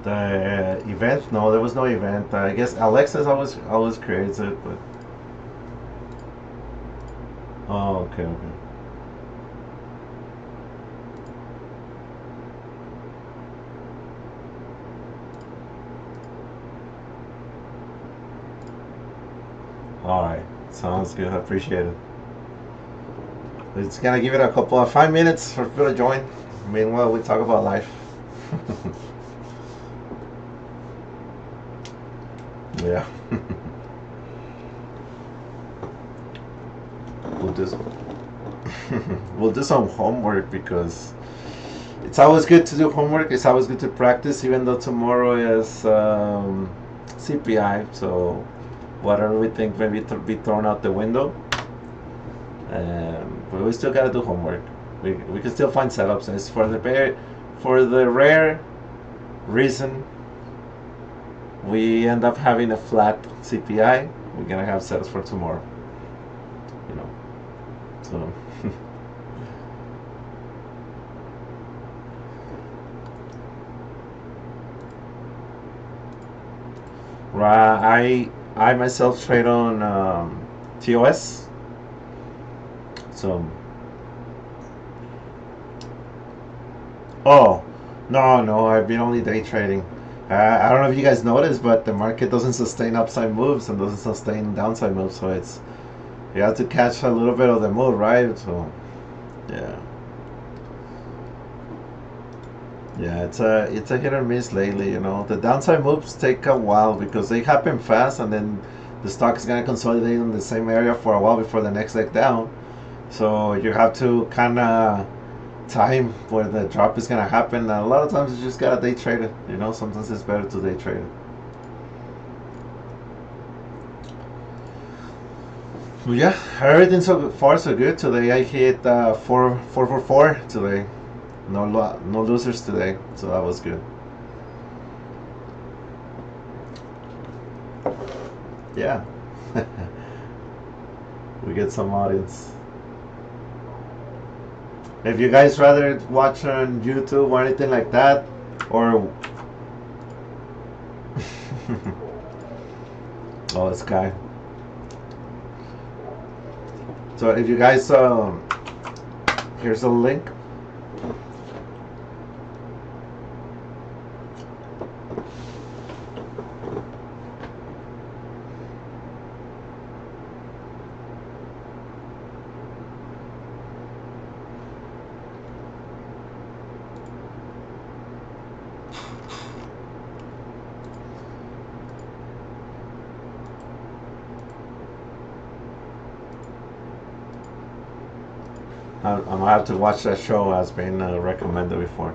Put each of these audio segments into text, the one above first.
The event? No, there was no event. I guess Alexis always creates it, but oh, okay, okay. All right, sounds good. I appreciate it. It's gonna give it a couple of 5 minutes for people to join. Meanwhile, we talk about life. Yeah, we'll do we'll do some homework because it's always good to do homework. It's always good to practice, even though tomorrow is CPI. So whatever we think maybe to be thrown out the window. But we still gotta do homework. We can still find setups. And it's for the rare reason we end up having a flat CPI. We're gonna have setups for tomorrow. You know, so. Right, I myself trade on TOS. So, oh, no, I've been only day trading. I don't know if you guys noticed, but the market doesn't sustain upside moves and doesn't sustain downside moves. So you have to catch a little bit of the move, right? So yeah, yeah, it's a hit or miss lately. The downside moves take a while because they happen fast, and then the stock is gonna consolidate in the same area for a while before the next leg down. So you have to kind of time where the drop is gonna happen. And a lot of times you just gotta day trade it. Sometimes it's better to day trade it. But yeah, everything so far so good today. I hit 4 today. No losers today, so that was good. Yeah, we get some audience. If you guys rather watch on YouTube or anything like that, or oh, this guy. So if you guys here's a link. I'm gonna have to watch that show as been recommended before.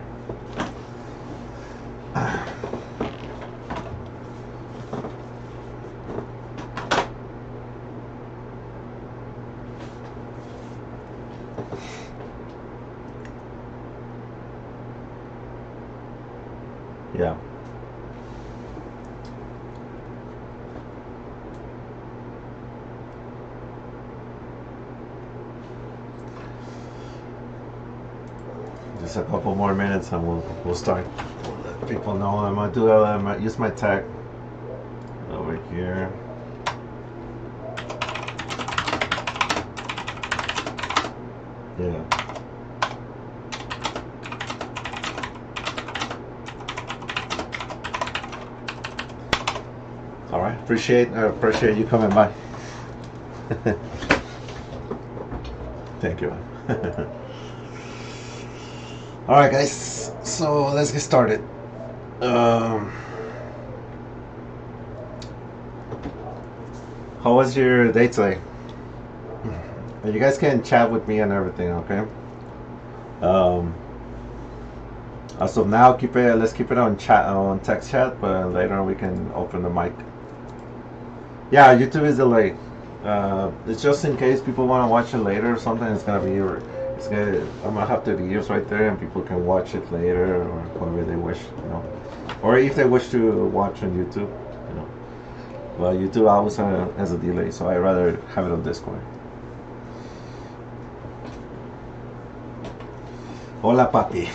Yeah. Just a couple more minutes and we'll start. We'll let people know I'm gonna do. I'm gonna use my tag over here. Yeah. All right. I appreciate you coming by. Thank you. All right, guys. So let's get started. Um, how was your day today? You guys can chat with me and everything, okay? Um, as of now, let's keep it on chat on text chat, but later we can open the mic. Yeah, YouTube is delayed. It's just in case people want to watch it later or something. I'm gonna have the videos right there, and people can watch it later or whatever they wish. Or if they wish to watch on YouTube. Well, YouTube always has a delay, so I rather have it on Discord. Hola, papi.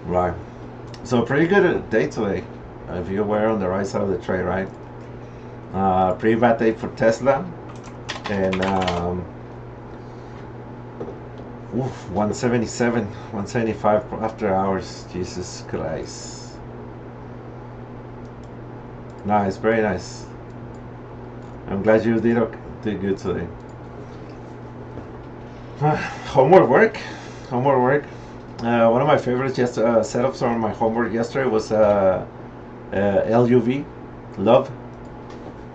Right. So pretty good day today. If you were on the right side of the trade, right? Pretty bad day for Tesla, and oof, 177, 175 after hours. Jesus Christ. Nice, very nice. I'm glad you did good today. Homework work. Homework work. One of my favorites setups on my homework yesterday was LUV, Love.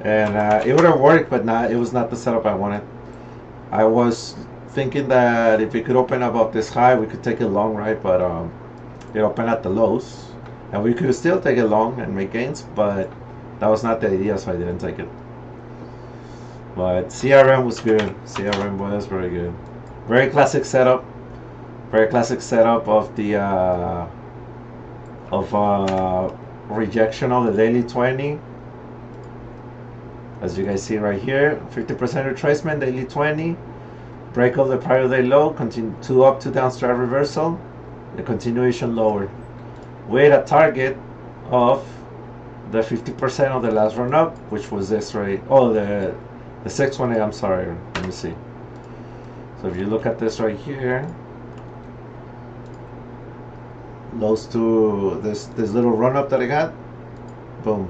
And it would have worked, but it was not the setup I wanted. I was thinking that if we could open about this high, we could take it long, right? But it opened at the lows, and we could still take it long and make gains, but that was not the idea, so I didn't take it. But CRM was good. CRM was very good. Very classic setup. Very classic setup of the rejection of the daily 20. As you guys see right here, 50% retracement, daily 20. Break of the prior day low, continue 2 up, 2 down strike reversal. The continuation lower. With a target of the 50% of the last run up, which was this right. Oh, the 618, I'm sorry. Let me see. So if you look at this right here, lows to this little run up that I got, boom,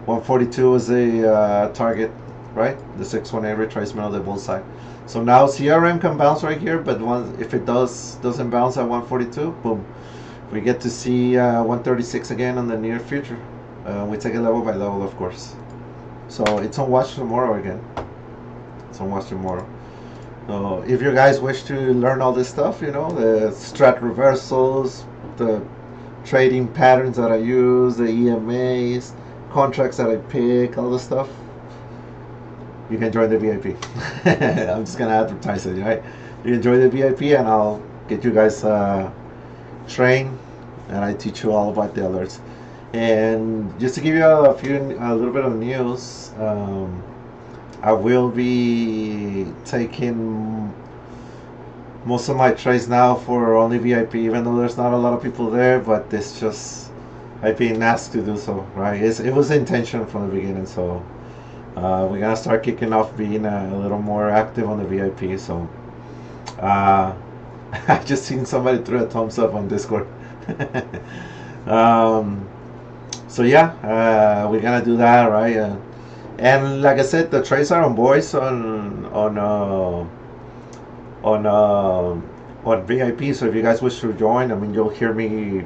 142 is the target, right? The 618 retracement of the bullseye. So now CRM can bounce right here, but if it doesn't bounce at 142, boom, we get to see 136 again in the near future. We take it level by level, of course. So it's on watch tomorrow again. It's on watch tomorrow. So if you guys wish to learn all this stuff, you know, the strat reversals, the trading patterns that I use, the EMAs, contracts that I pick, all the stuff, you can join the VIP. I'm just gonna advertise it, right? You can join the VIP, and I'll get you guys trained, and I teach you all about the alerts. And just to give you a little bit of news, I will be taking most of my trades now for only VIP, even though there's not a lot of people there, but it's just I've been asked to do so, right? It was the intention from the beginning, so we're gonna start kicking off being a little more active on the VIP. So I just seen somebody threw a thumbs up on Discord. So yeah, we're gonna do that, right? And like I said, the trades are on voice on VIP. So if you guys wish to join, I mean, you'll hear me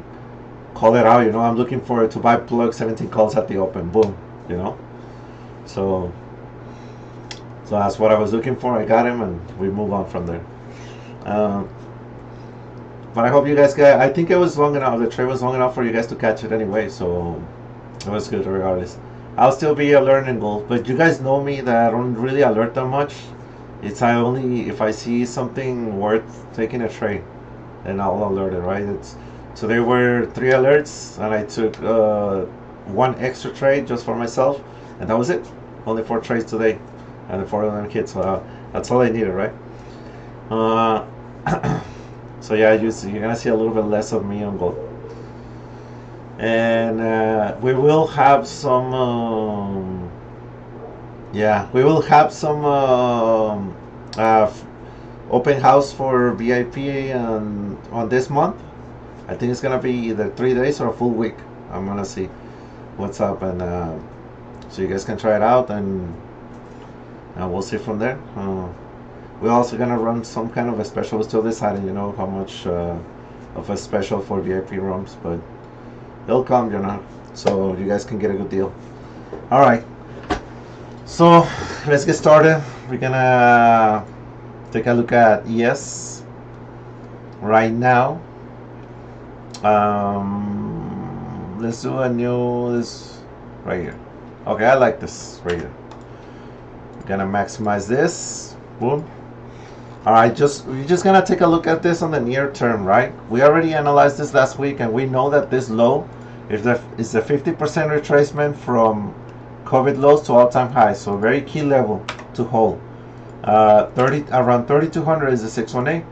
call it out. You know, I'm looking for to buy plug 17 calls at the open. Boom. You know. So that's what I was looking for. I got him, and we move on from there. But I hope you guys I think it was long enough. The trade was long enough for you guys to catch it anyway. So it was good regardless. I'll still be alerting goals, but you guys know me that I don't really alert that much. It's only if I see something worth taking a trade, then I'll alert it, right? So there were 3 alerts, and I took 1 extra trade just for myself, and that was it. Only 4 trades today, and the 4 of them hit. So that's all I needed, right? So yeah, you're gonna see a little bit less of me on gold. And we will have some open house for VIP on this month. I think it's gonna be either 3 days or a full week. I'm gonna see what's up, and so you guys can try it out, and we'll see from there. We're also gonna run some kind of a special. We're still deciding, you know, how much of a special for VIP rooms, but they'll come, you know, so you guys can get a good deal. All right, so let's get started. We're gonna take a look at ES right now. Let's do this right here. Okay, I like this right here. We're gonna maximize this. Boom. All right, we're just gonna take a look at this on the near term, right? We already analyzed this last week, and we know that this low is the 50% retracement from COVID lows to all-time highs. So very key level to hold. Around 3,200 is the 618.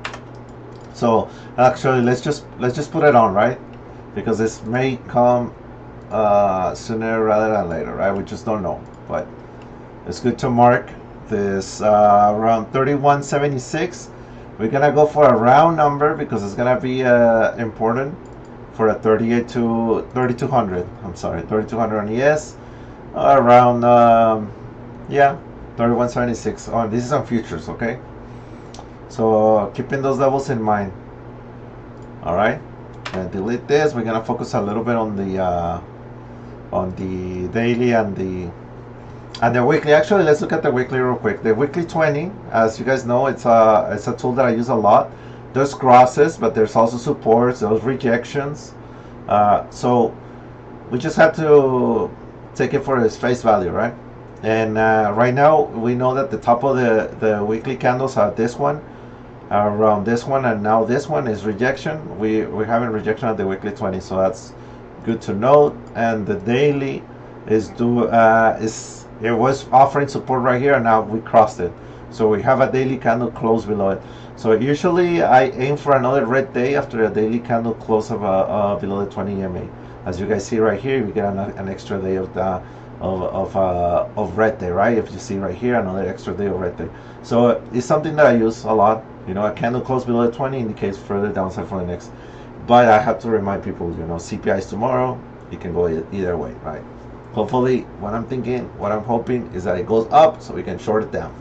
So actually, let's just put it on, right? because this may come sooner rather than later, right? We just don't know, but it's good to mark this around 31.76. We're gonna go for a round number because it's gonna be important for a 38 to 3200. I'm sorry, 3200 on ES, around yeah, 31.76. Oh, this is on futures, okay? So keeping those levels in mind. All right, and delete this. We're gonna focus a little bit on the daily and the weekly. Actually, let's look at the weekly real quick. The weekly 20, as you guys know, it's a tool that I use a lot. There's crosses, but there's also supports, there's rejections. So we just have to take it for its face value, right? And right now we know that the top of the weekly candles are this one, around this one, and now this one is rejection. We're having rejection at the weekly 20, so that's good to note. And the daily is it was offering support right here, and now we crossed it. So we have a daily candle close below it. So usually I aim for another red day after a daily candle close of below the 20 EMA. As you guys see right here, we get an extra day of red day, right? If you see right here, another extra day of red day. So it's something that I use a lot. You know, a candle close below the 20 indicates further downside for the next. But I have to remind people, you know, CPI is tomorrow. It can go either way, right? Hopefully, what I'm thinking, what I'm hoping is that it goes up so we can short it down.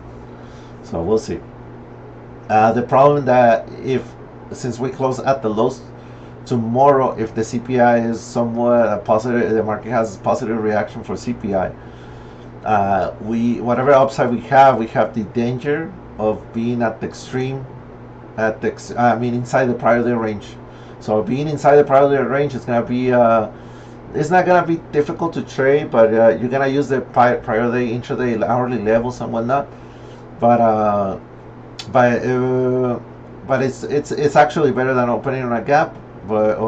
So we'll see. The problem that since we close at the lows tomorrow, if the CPI is somewhat positive, the market has a positive reaction for CPI. Whatever upside we have the danger of being at the extreme, inside the prior day range. So being inside the prior day range is gonna be it's not gonna be difficult to trade, but you're gonna use the prior day, intraday, hourly levels and whatnot. But it's actually better than opening on a gap. But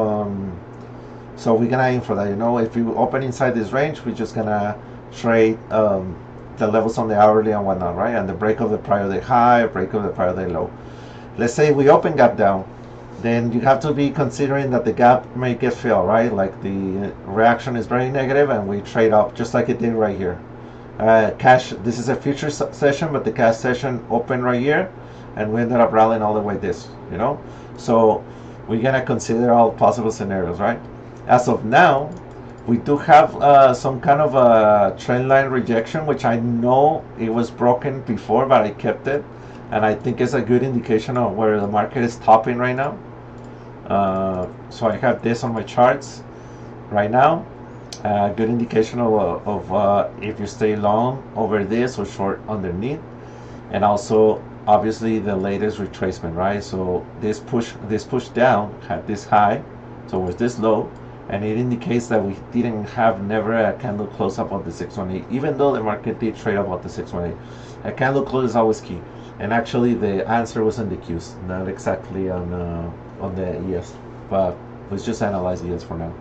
so we're gonna aim for that. You know, if you open inside this range, we're just gonna trade the levels on the hourly and whatnot, right? And the break of the prior day high, break of the prior day low. Let's say we open gap down, then you have to be considering that the gap may get filled, right? Like the reaction is very negative, and we trade up just like it did right here. Cash. This is a future session, but the cash session opened right here, and we ended up rallying all the way this. You know, so we're gonna consider all possible scenarios, right? As of now, we do have some kind of a trend line rejection, which I know it was broken before, but I kept it, and I think it's a good indication of where the market is topping right now. So I have this on my charts right now. Good indication of if you stay long over this or short underneath, and also obviously the latest retracement, right? So this push down had this high towards this low, and it indicates that we didn't have never a candle close up on the 618, even though the market did trade about the 618. A candle close is always key, and actually the answer was in the Qs, not exactly on the ES, but let's just analyze ES for now.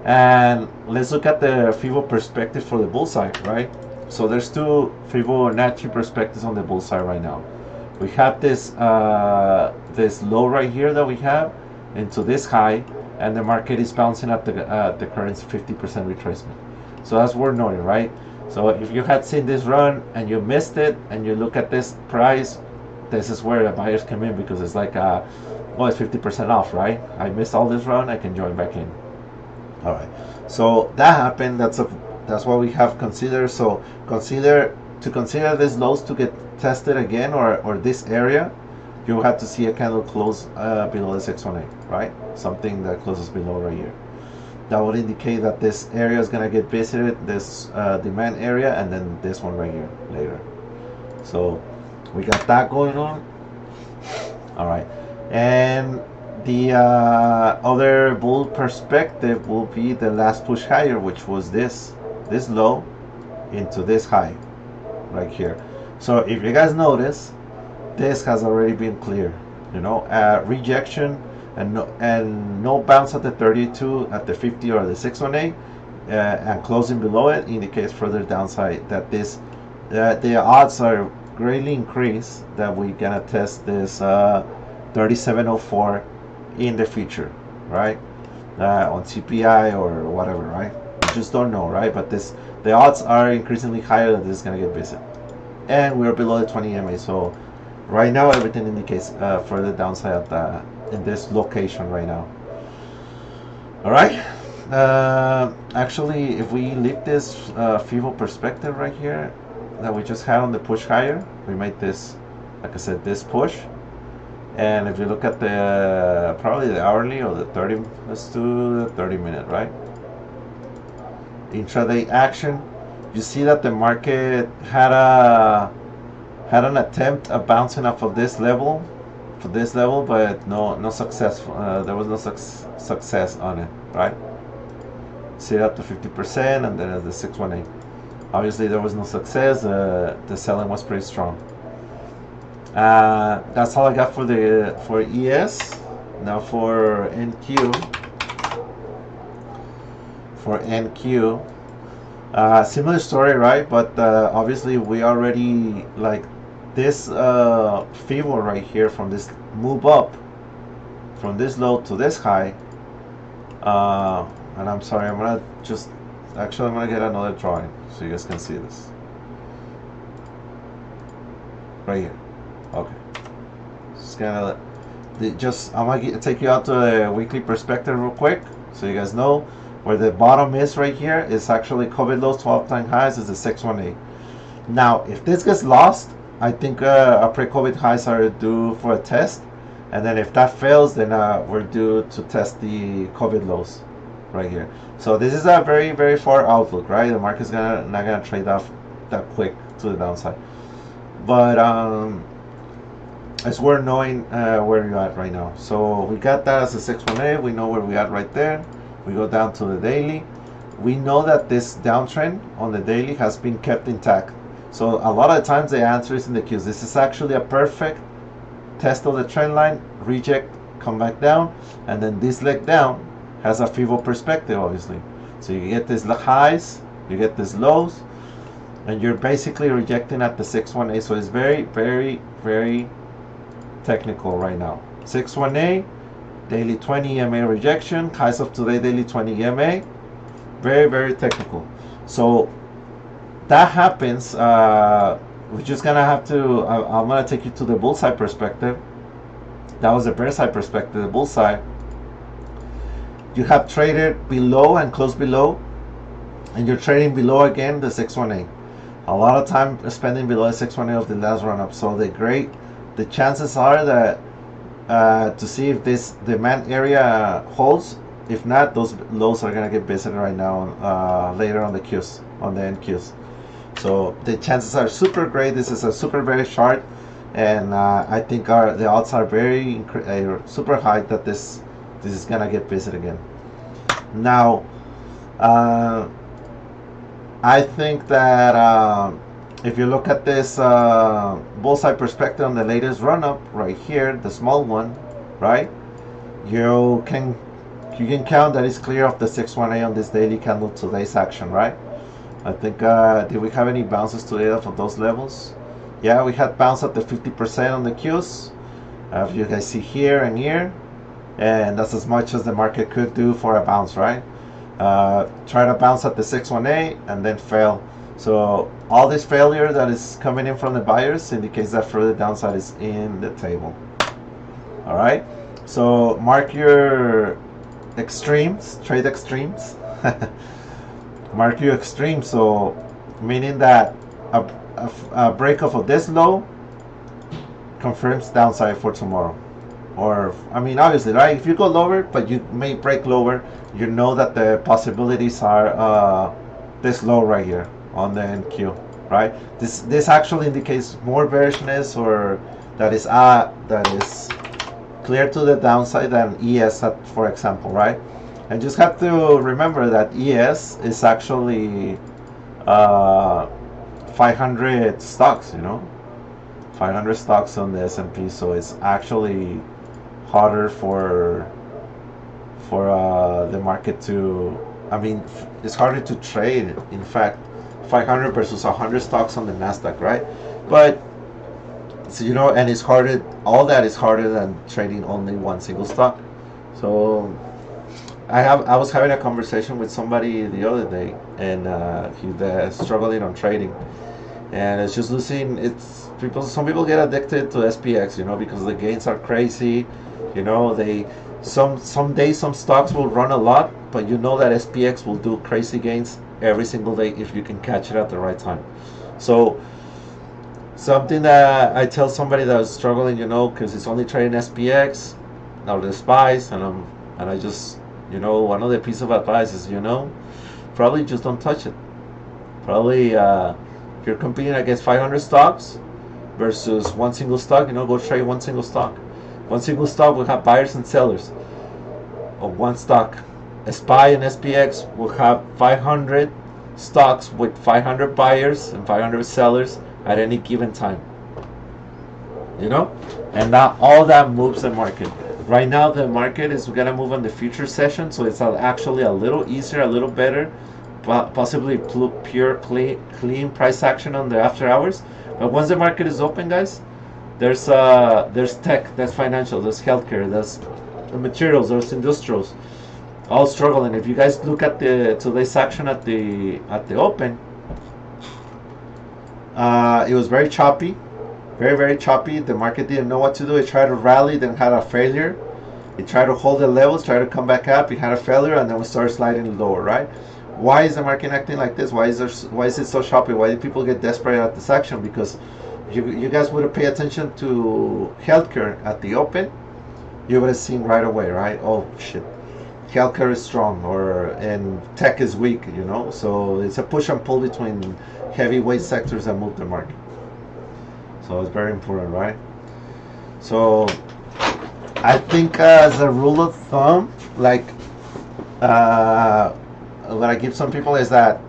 And let's look at the FIBO perspective for the bullseye, right? So there's two Fibonacci perspectives on the bullseye right now. We have this this low right here that we have into this high, and the market is bouncing at the current 50% retracement. So that's worth noting, right? So if you had seen this run and you missed it, and you look at this price, this is where the buyers come in, because it's like well, it's 50% off, right? I missed all this run, I can join back in. All right, so that happened. That's what we have considered. So consider this lows to get tested again, or this area, you have to see a candle close below the 618, right? Something that closes below right here. That would indicate that this area is gonna get visited, this demand area, and then this one right here later. So we got that going on. All right, and the other bull perspective will be the last push higher, which was this low into this high right here. So if you guys notice, this has already been clear, you know, rejection and no bounce at the 32, at the 50 or the 618, and closing below it indicates further downside, that the odds are greatly increased that we're gonna test this 3704 in the future, right? on CPI or whatever, right? You just don't know, right? But the odds are increasingly higher that this is going to get busy. And we're below the 20 EMA, so right now everything indicates further downside in this location right now. All right. Actually, if we leave this FIBO perspective right here that we just had on the push higher, we made this, like I said, this push. And if you look at the probably the hourly or the 30, let's do the 30-minute, right? Intraday action, you see that the market had an attempt at bouncing off of this level, but no success. There was no success on it, right? See it up to 50%, and then the 618. Obviously, there was no success. The selling was pretty strong. That's all I got for ES. Now for NQ. Similar story, right? But obviously we already, like, this FIBO right here, from this move up from this low to this high. And I'm sorry, I'm gonna get another drawing so you guys can see this right here. Okay, I'm gonna take you out to a weekly perspective real quick so you guys know where the bottom is. Right here is actually COVID lows, 12-time highs is the 618. Now if this gets lost, I think our pre-COVID highs are due for a test, and then if that fails, then we're due to test the COVID lows right here. So this is a very, very far outlook, right? The market's not gonna trade off that quick to the downside, but it's worth knowing where you're at right now. So we got that as a 618. We know where we at right there. We go down to the daily. We know that this downtrend on the daily has been kept intact. So a lot of times the answer is in the Qs. This is actually a perfect test of the trend line, reject, come back down, and then this leg down has a FIBO perspective, obviously. So you get these highs, you get these lows, and you're basically rejecting at the 618. So it's very, very, very technical right now. 618, daily 20 EMA rejection, highs of today, daily 20 EMA, very, very technical. So that happens, we're just gonna have to, I'm gonna take you to the bullseye perspective. That was the bear side perspective. The bullseye, you have traded below and close below, and you're trading below again the 618. A lot of time spending below the 618 of the last run up. So the chances are that to see if this demand area holds. If not, those lows are gonna get visited right now later on the Qs, on the NQs. So the chances are super great. This is a super very short, and I think the odds are very super high that this is gonna get visited again. Now, I think that if you look at this bullseye perspective on the latest run up right here, the small one, right? You can count that it's clear of the 618 on this daily candle today's action, right? I think did we have any bounces today off of those levels? Yeah, we had bounce at the 50% on the Qs. If you guys see here and here, and that's as much as the market could do for a bounce, right? Try to bounce at the 618 and then fail. So all this failure that is coming in from the buyers indicates that further downside is in the table. All right, so mark your extremes, trade extremes. Mark your extremes, so meaning that a breakoff of this low confirms downside for tomorrow. Or, I mean, obviously, right? If you go lower, but you may break lower, you know that the possibilities are this low right here on the NQ, right? This actually indicates more bearishness, or that is clear to the downside than ES, for example, right? And just have to remember that ES is actually 500 stocks, 500 stocks on the S&P, so it's actually harder for the market to, it's harder to trade, in fact, 500 versus 100 stocks on the Nasdaq, right? But so, and it's harder, all that is harder than trading only one single stock. So I was having a conversation with somebody the other day, and he's struggling on trading, and it's just losing. It's people. Some people get addicted to SPX, because the gains are crazy. They some days some stocks will run a lot, but that SPX will do crazy gains every single day if you can catch it at the right time. So something that I tell somebody that's struggling, because it's only trading SPX, or the spies, and I just, one of the piece of advice is, probably just don't touch it. Probably, if you're competing against 500 stocks versus one single stock, go trade one single stock. One single stock will have buyers and sellers of one stock. A SPY and SPX will have 500 stocks with 500 buyers and 500 sellers at any given time. And that all that moves the market. Right now the market is gonna move on the future session, so it's actually a little easier, a little better, possibly pure clean price action on the after hours. But once the market is open, guys, there's tech, there's financial, there's healthcare, there's materials, there's industrials, all struggling. If you guys look at today's action at the open, it was very choppy, very, very choppy. The market didn't know what to do. It tried to rally, then had a failure. It tried to hold the levels, tried to come back up. It had a failure, and then we started sliding lower, right? Why is the market acting like this? Why is it so choppy? Why do people get desperate at this action? Because you guys would have paid attention to healthcare at the open, you would have seen right away, right? Oh shit, healthcare is strong, and tech is weak, So it's a push and pull between heavyweight sectors that move the market. So it's very important, right? So I think as a rule of thumb, like what I give some people is that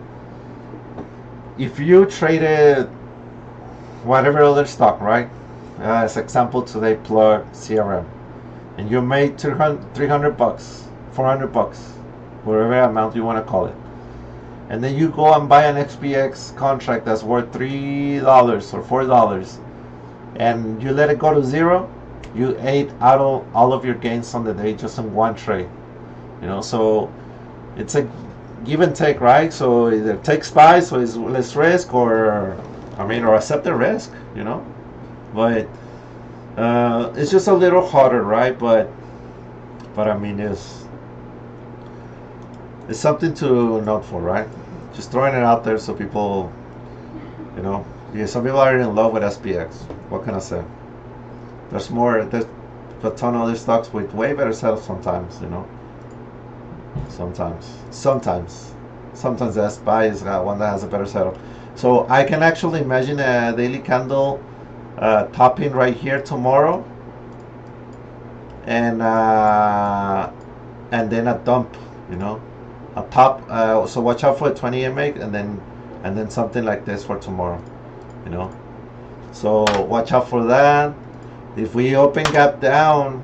if you traded whatever other stock, right? As example today, plug CRM, and you made 300 bucks, 400 bucks, whatever amount you want to call it, and then you go and buy an XPX contract that's worth $3 or $4, and you let it go to zero, you ate out all of your gains on the day just in one trade. So it's a give and take, right? So either take SPY, so it's less risk, or accept the risk, But it's just a little harder, right? But it's something to note for, right? Just throwing it out there so people, some people are in love with SPX. What can I say? There's a ton of other stocks with way better setups sometimes, Sometimes the SPY is one that has a better setup. So I can actually imagine a daily candle topping right here tomorrow, and then a dump, a top. So watch out for a 20 MA, and then something like this for tomorrow, So watch out for that. If we open gap down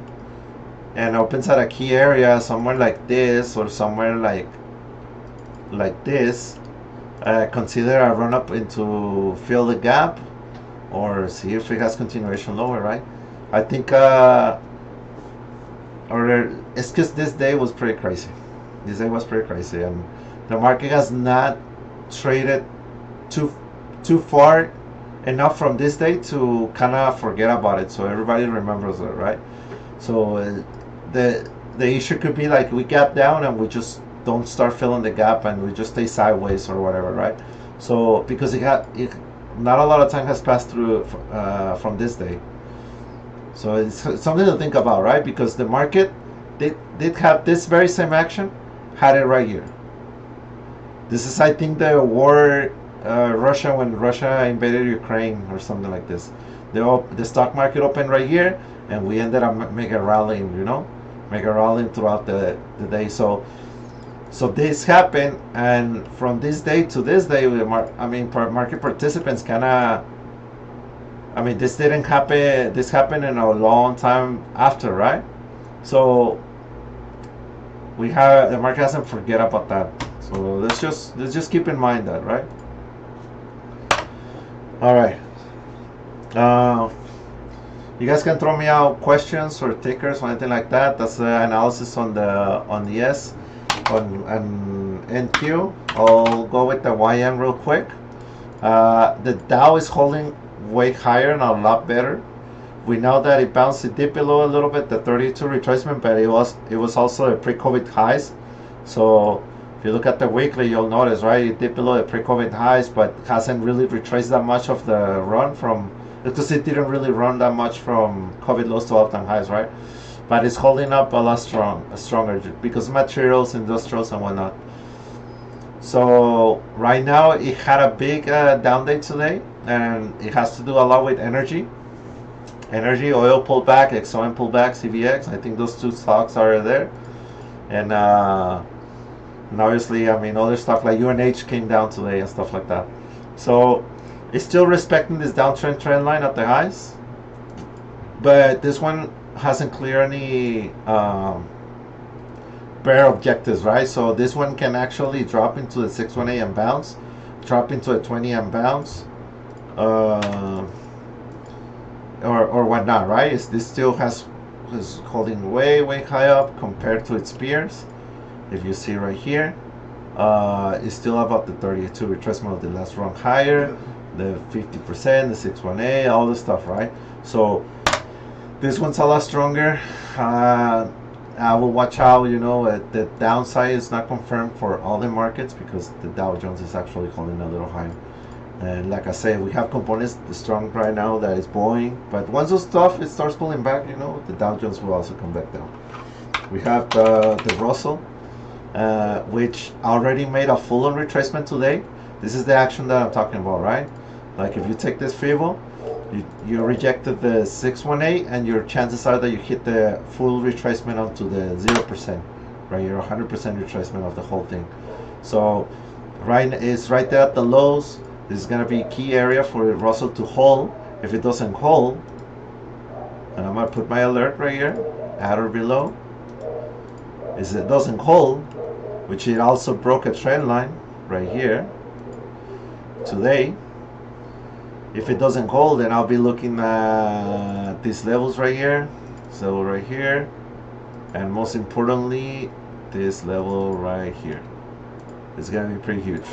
and opens at a key area somewhere like this, or somewhere like this, consider a run up into fill the gap, or see if it has continuation lower, right? I think it's because this day was pretty crazy. And the market has not traded too far enough from this day to kind of forget about it, so everybody remembers it, right? So the issue could be like we gap down and we just don't start filling the gap, and we just stay sideways or whatever, right? So because not a lot of time has passed through from this day, so it's something to think about, right? Because the market did have this very same action, had it right here. This is, I think, the war, when Russia invaded Ukraine or something like this. The stock market opened right here, and we ended up mega rallying, throughout the day. So this happened, and from this day to this day, market participants this didn't happen. This happened in a long time after, right? So the market hasn't forget about that. So let's just keep in mind that, right? All right. You guys can throw me out questions or tickers or anything like that. That's the analysis on the S. on NQ. I'll go with the YM real quick. The Dow is holding way higher and a lot better. We know that it bounced, it dipped below a little bit, the 32 retracement, but it was also a pre-COVID highs. So if you look at the weekly, you'll notice, right, it dipped below the pre-COVID highs, but hasn't really retraced that much of the run from, because it didn't really run that much from COVID lows to all-time highs, right? But it's holding up a lot stronger because materials, industrials, and whatnot. So right now it had a big down day today, and it has to do a lot with energy. Oil pullback, XOM pullback, CVX. I think those two stocks are there, and obviously, I mean, other stuff like UNH came down today and stuff like that. So it's still respecting this downtrend trend line at the highs, but this one hasn't cleared any bear objectives, right? So this one can actually drop into the 618 and bounce, drop into a 20 and bounce, or whatnot, right? This still is holding way high up compared to its peers. If you see right here, it's still about the 32 retracement of the last run higher, the 50%, the 618, all this stuff, right? So this one's a lot stronger. I will watch out, you know, the downside is not confirmed for all the markets because the Dow Jones is actually holding a little high. And like I say, we have components strong right now that is Boeing, but once those stuff it starts pulling back, you know, the Dow Jones will also come back down. We have the Russell, which already made a full-on retracement today. This is the action that I'm talking about, right? Like if you take this Fibo, you rejected the 618, and your chances are that you hit the full retracement onto the 0%, right? You're 100% retracement of the whole thing. So it's right there at the lows. This is going to be a key area for Russell to hold. If it doesn't hold, and I'm going to put my alert right here, at or below, is it doesn't hold, which it also broke a trend line right here today. If it doesn't hold, then I'll be looking at these levels right here, so right here, and most importantly, this level right here. It's going to be pretty huge.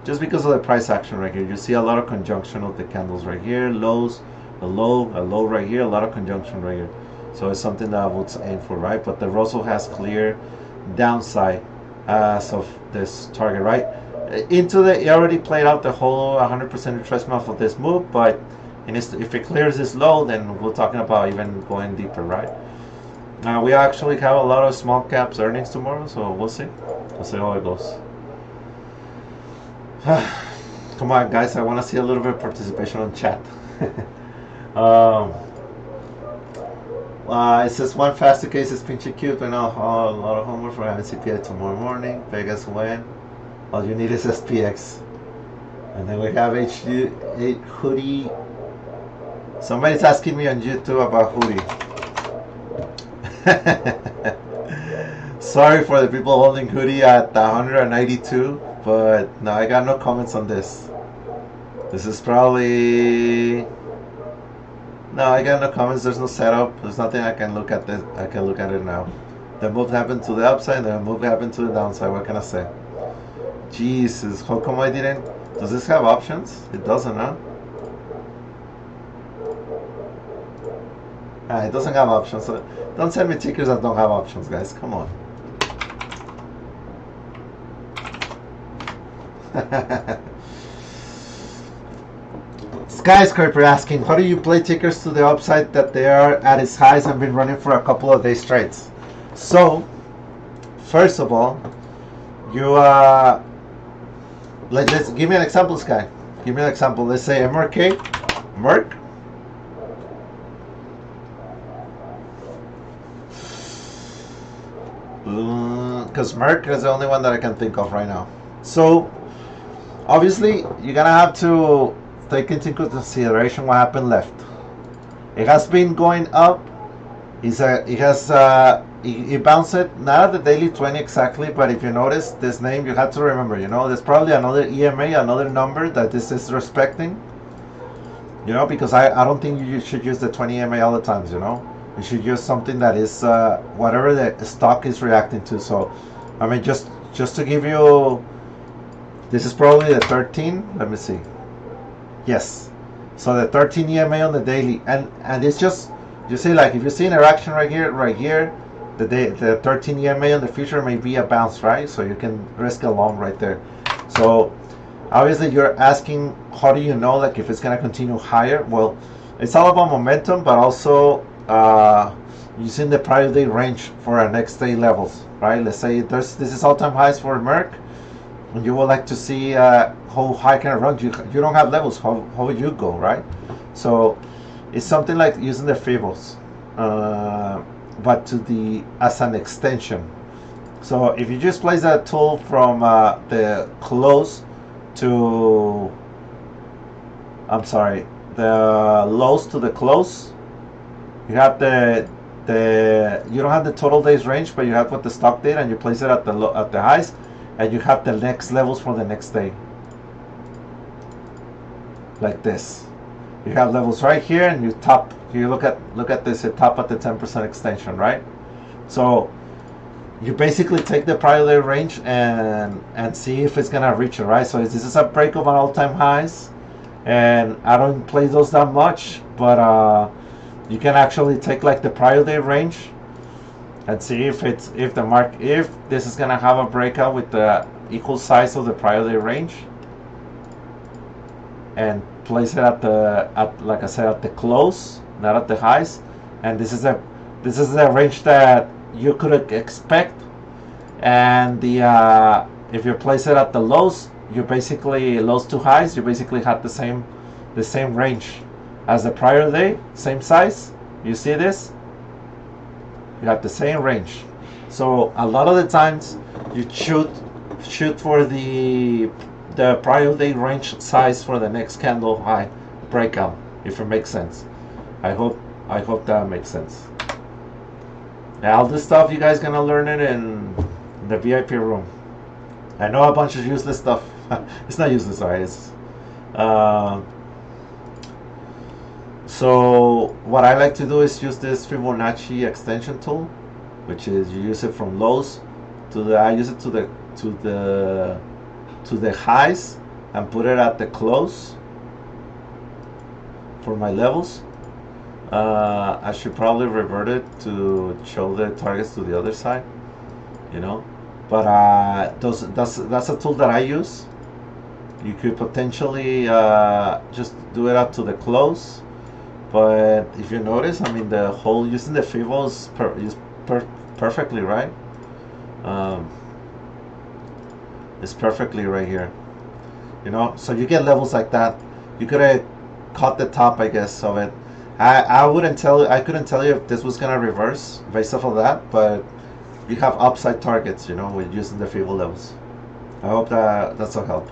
Just because of the price action right here. You see a lot of conjunction of the candles right here, lows, a low right here, a lot of conjunction right here. So it's something that I would aim for, right? But the Russell has clear downside as of this target, right? It already played out the whole 100% retracement of this move, but if it clears this low, then we're talking about even going deeper, right? We actually have a lot of small caps earnings tomorrow, so we'll see. We'll see how it goes. Come on, guys, I want to see a little bit of participation on chat. It says one faster case is pinchy cute. I know a lot of homework for having CPI tomorrow morning. Vegas when? All you need is SPX. And then we have Hoodie. Somebody's asking me on YouTube about Hoodie. Sorry for the people holding Hoodie at 192. But no, I got no comments on this. This is probably... No, I got no comments. There's no setup. There's nothing I can look at. I can look at it now. The move happened to the upside, the move happened to the downside. What can I say? Jesus, how come I didn't? Does this have options? It doesn't, huh? It doesn't have options. So don't send me tickers that don't have options, guys. Come on. Skyscraper asking, how do you play tickers to the upside that they are at its highs and been running for a couple of days straight? So, first of all, you let's give me an example, Sky. Give me an example. Let's say MRK, Merck. Because Merck is the only one that I can think of right now. So, obviously, you're gonna have to take into consideration what happened left. It has been going up. It bounced it, not at the daily 20 exactly, but if you notice this name, you have to remember, you know, there's probably another EMA, another number that this is respecting, you know, because I don't think you should use the 20 EMA all the times, you know. You should use something that is whatever the stock is reacting to. So, I mean, just to give you, this is probably the 13. Let me see. Yes. So the 13 EMA on the daily, and it's just, you see, like if you see interaction right here, the 13 EMA on the future may be a bounce, right? So you can risk a long right there. So obviously you're asking, how do you know like if it's gonna continue higher? Well, it's all about momentum, but also using the prior day range for our next day levels, right? Let's say this is all-time highs for Merck, and you would like to see how high can it run. You don't have levels. How would you go, right? So it's something like using the Fibos, but as an extension. So if you just place that tool from the close to, I'm sorry, the lows to the close, you have you don't have the total days range, but you have what the stock did, and you place it at the highs, and you have the next levels for the next day, like this. You have levels right here, and you top. You look at this. It top at the 10% extension, right? So you basically take the prior day range and see if it's gonna reach it, right? So this is a break of an all-time highs, and I don't play those that much, but you can actually take like the prior day range and see if this is gonna have a breakout with the equal size of the prior day range, and place it at like I said, at the close, not at the highs. And this is the range that you could expect. And the if you place it at the lows, you basically lows to highs, you basically had the same range as the prior day, same size. You see this? You have the same range. So a lot of the times you shoot for the prior day range size for the next candle high breakout, if it makes sense. I hope that makes sense. Now, all this stuff you guys gonna learn it in the VIP room. I know a bunch of useless stuff. It's not useless, sorry. It's so what I like to do is use this Fibonacci extension tool, which is you use it from lows I use it to the highs, and put it at the close for my levels. I should probably revert it to show the targets to the other side, but that's a tool that I use. You could potentially just do it up to the close, but if you notice, I mean, the whole using the Fibos is perfectly right. It's perfectly right here, so you get levels like that. You could have caught the top, I guess, of it. I couldn't tell you if this was gonna reverse based off of that, but you have upside targets, with using the Fibo levels. I hope that's a help.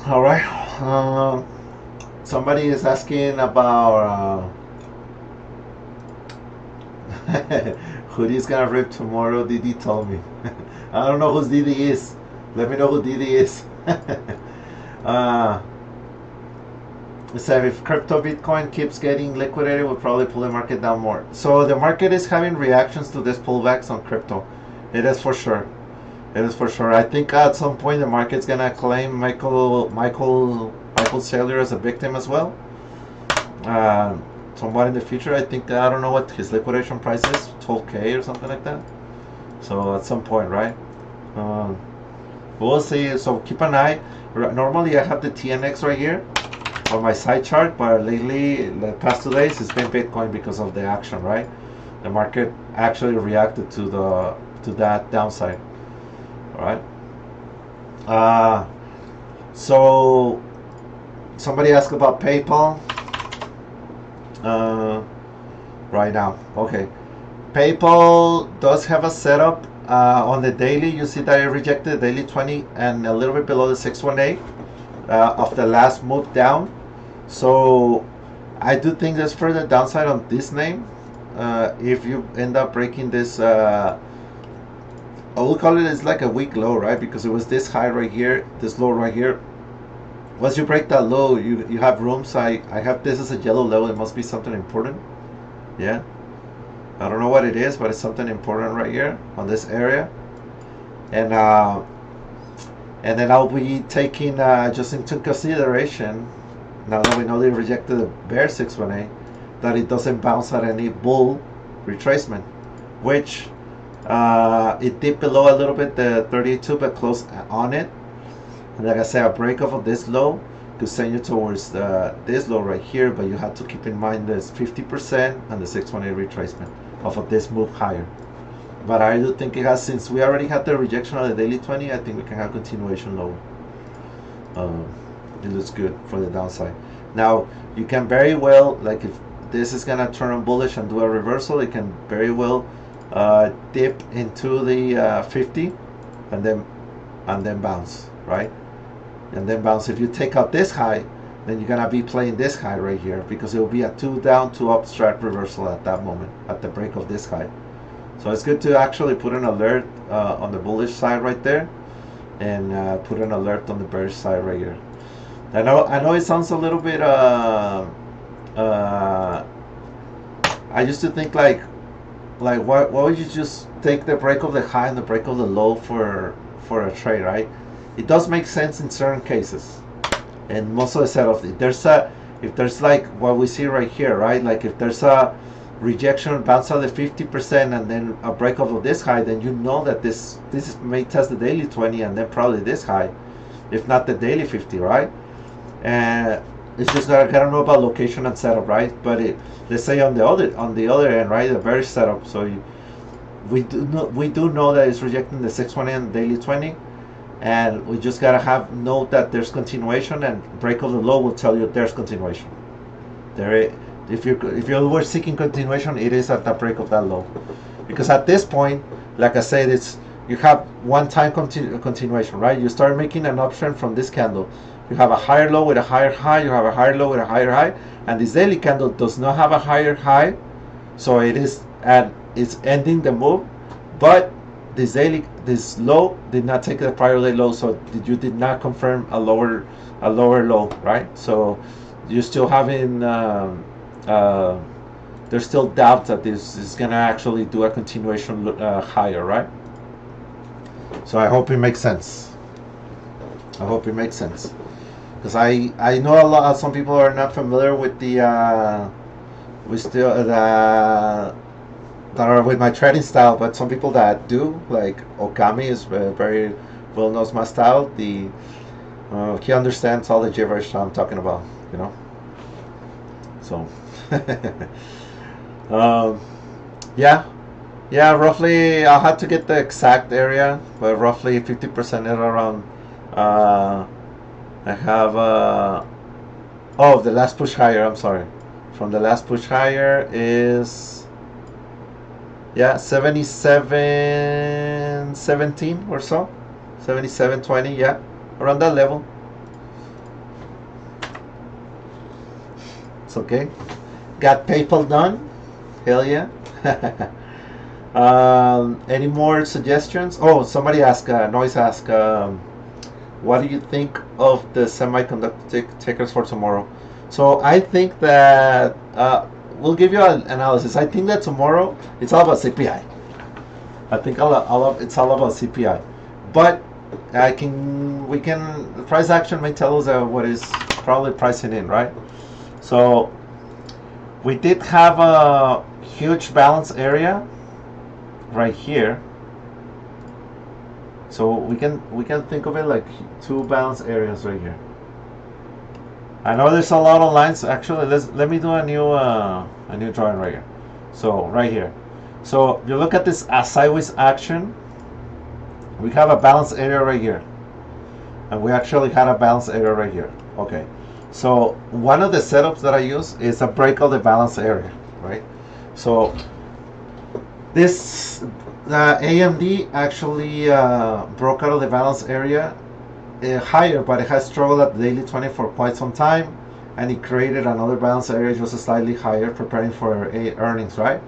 All right. Somebody is asking about Hoodie's gonna rip tomorrow. Didi told me. I don't know who Didi is. Let me know who Didi is. So if crypto Bitcoin keeps getting liquidated, we'll probably pull the market down more. So the market is having reactions to this pullbacks on crypto. It is for sure. It is for sure. I think at some point the market's gonna claim Michael Saylor as a victim as well. Somewhat in the future, I think. I don't know what his liquidation price is, 12K or something like that. So at some point, right? We'll see. So keep an eye. Normally I have the TNX right here on my side chart, but lately, the past 2 days, it's been Bitcoin because of the action, right? The market actually reacted to that downside. All right. So somebody asked about PayPal. Right now, okay. PayPal does have a setup on the daily. You see that it rejected the daily 20 and a little bit below the 618 of the last move down. So I do think there's further downside on this name if you end up breaking this. I will call it, it's like a weak low, right? Because it was this high right here, this low right here, once you break that low, you have rooms. I have this as a yellow level. It must be something important. Yeah, I don't know what it is, but it's something important right here on this area. And then I'll be taking just into consideration, now that we know they rejected the bear 618, that it doesn't bounce at any bull retracement, which it dipped below a little bit the 32, but close on it. And like I said, a break off of this low could send you towards this low right here, but you have to keep in mind this 50% and the 618 retracement off of this move higher. But I do think it has, since we already had the rejection of the daily 20, I think we can have continuation lower. It looks good for the downside. Now, you can very well, like if this is going to turn on bullish and do a reversal, it can very well dip into the 50 and then bounce, right? And then bounce. If you take out this high, then you're going to be playing this high right here, because it will be a 2 down, 2 up strike reversal at that moment, at the break of this high. So it's good to actually put an alert on the bullish side right there, and put an alert on the bearish side right here. I know it sounds a little bit I used to think like why would you just take the break of the high and the break of the low for a trade, right? It does make sense in certain cases, and most of the setups, if there's like what we see right here, right? Like if there's a rejection, bounce out the 50% and then a break off of this high, then you know that this may test the daily 20 and then probably this high, if not the daily 50, right? And it's just that I don't know about location and setup, right? But let's say on the other end, right, the bearish setup. So we do know that it's rejecting the 620 and the daily 20, and we just gotta have note that there's continuation, and break of the low will tell you there's continuation. If you were seeking continuation, it is at the break of that low, because at this point, like I said, you have one time continuation, right? You start making an uptrend from this candle. You have a higher low with a higher high. You have a higher low with a higher high, and this daily candle does not have a higher high, so it's ending the move. But this low did not take the prior day low, so you did not confirm a lower low, right? So you're still having there's still doubt that this is gonna actually do a continuation higher, right? So I hope it makes sense. I hope it makes sense, because I know some people are not familiar with that are with my trading style, but some people that do, like Okami is very well knows my style. He understands all the gibberish I'm talking about, you know. So yeah, roughly I'll have to get the exact area, but roughly 50% is around. I have the last push higher, I'm sorry, from the last push higher is 77.17 or so, 77.20, yeah, around that level. It's okay. Got PayPal done, hell yeah. Any more suggestions? Oh, somebody asked, Noise asked, what do you think of the semiconductor tickers for tomorrow? So I think that we'll give you an analysis. I think that tomorrow it's all about CPI. I think it's all about CPI. But the price action may tell us what is probably pricing in, right? So we did have a huge balance area right here. So we can think of it like two balance areas right here. I know there's a lot of lines. Actually, let me do a new drawing right here. So right here. So you look at this sideways action. We have a balance area right here, and we actually had a balance area right here. Okay. So one of the setups that I use is a break of the balance area, right? So this AMD actually broke out of the balance area higher, but it has struggled at the daily 20 for quite some time, and it created another balance area just slightly higher, preparing for earnings, right?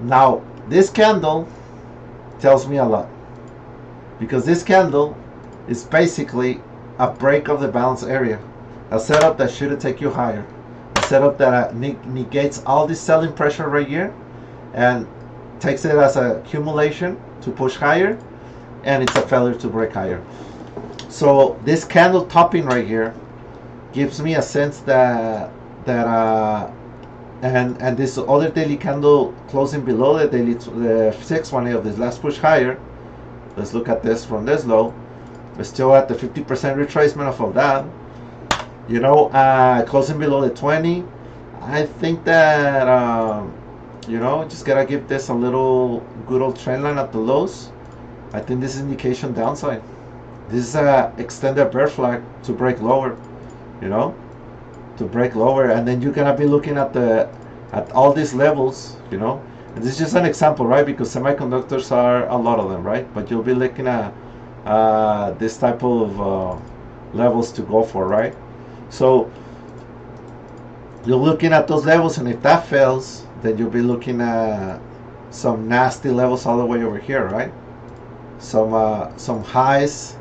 Now this candle tells me a lot, because this candle is basically a break of the balance area, a setup that should take you higher, a setup that negates all this selling pressure right here and takes it as an accumulation to push higher, and it's a failure to break higher. So this candle topping right here gives me a sense that and this other daily candle closing below the 618 of this last push higher. Let's look at this from this low. We're still at the 50% retracement of that. You know, closing below the 20. I think that you know, just gotta give this a little good old trend line at the lows. I think this is indication downside. This is a extended bear flag to break lower, you know, to break lower, and then you're gonna be looking at all these levels, you know. And this is just an example, right? Because semiconductors are a lot of them, right? But you'll be looking at this type of levels to go for, right? So you're looking at those levels, and if that fails, then you'll be looking at some nasty levels all the way over here, right? Some highs,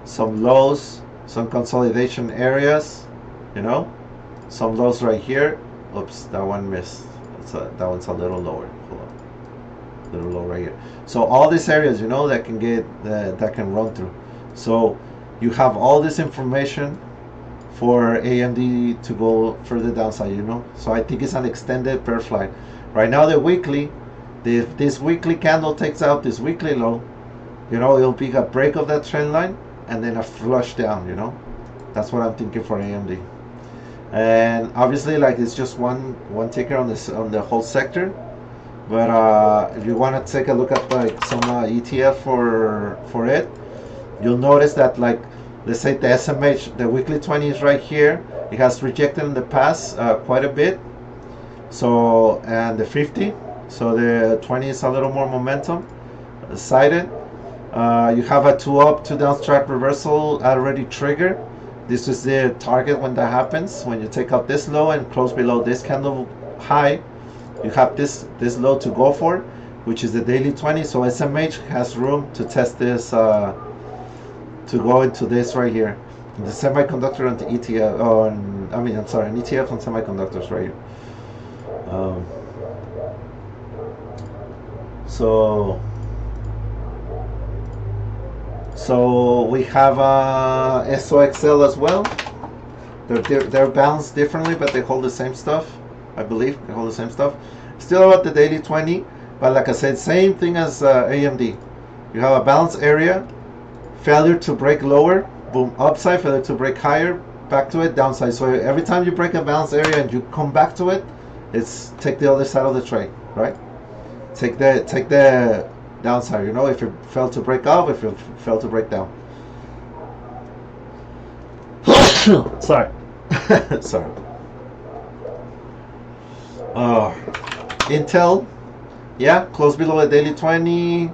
some lows, some consolidation areas, you know, some lows right here. Oops, that one missed. That one's a little lower. Hold on, a little low right here. So all these areas, you know, that can get that can run through. So you have all this information for AMD to go further downside, you know. So I think it's an extended bear flag. Right now, the weekly, if this weekly candle takes out this weekly low, you know, it'll be a break of that trend line and then a flush down, you know. That's what I'm thinking for AMD. And obviously, like, it's just one ticker on the whole sector. But if you want to take a look at like some ETF for it, you'll notice that, like, let's say the SMH, the weekly 20 is right here. It has rejected in the past quite a bit. So, and the 50, so the 20 is a little more momentum sided. You have a 2 up, 2 down strike reversal already triggered. This is the target when that happens. When you take out this low and close below this candle high, you have this low to go for, which is the daily 20. So SMH has room to test this, to go into this right here. The semiconductor on the ETF, an ETF on semiconductors right here. So we have SOXL as well. They're balanced differently, but they hold the same stuff. I believe they hold the same stuff. Still about the daily 20, but like I said, same thing as AMD. You have a balance area, failure to break lower, boom, upside, failure to break higher, back to it, downside. So every time you break a balance area and you come back to it, it's take the other side of the trade, right? Take the downside, you know, if it fell to break up, if it fell to break down. Sorry. Sorry. Intel, yeah, close below the daily 20.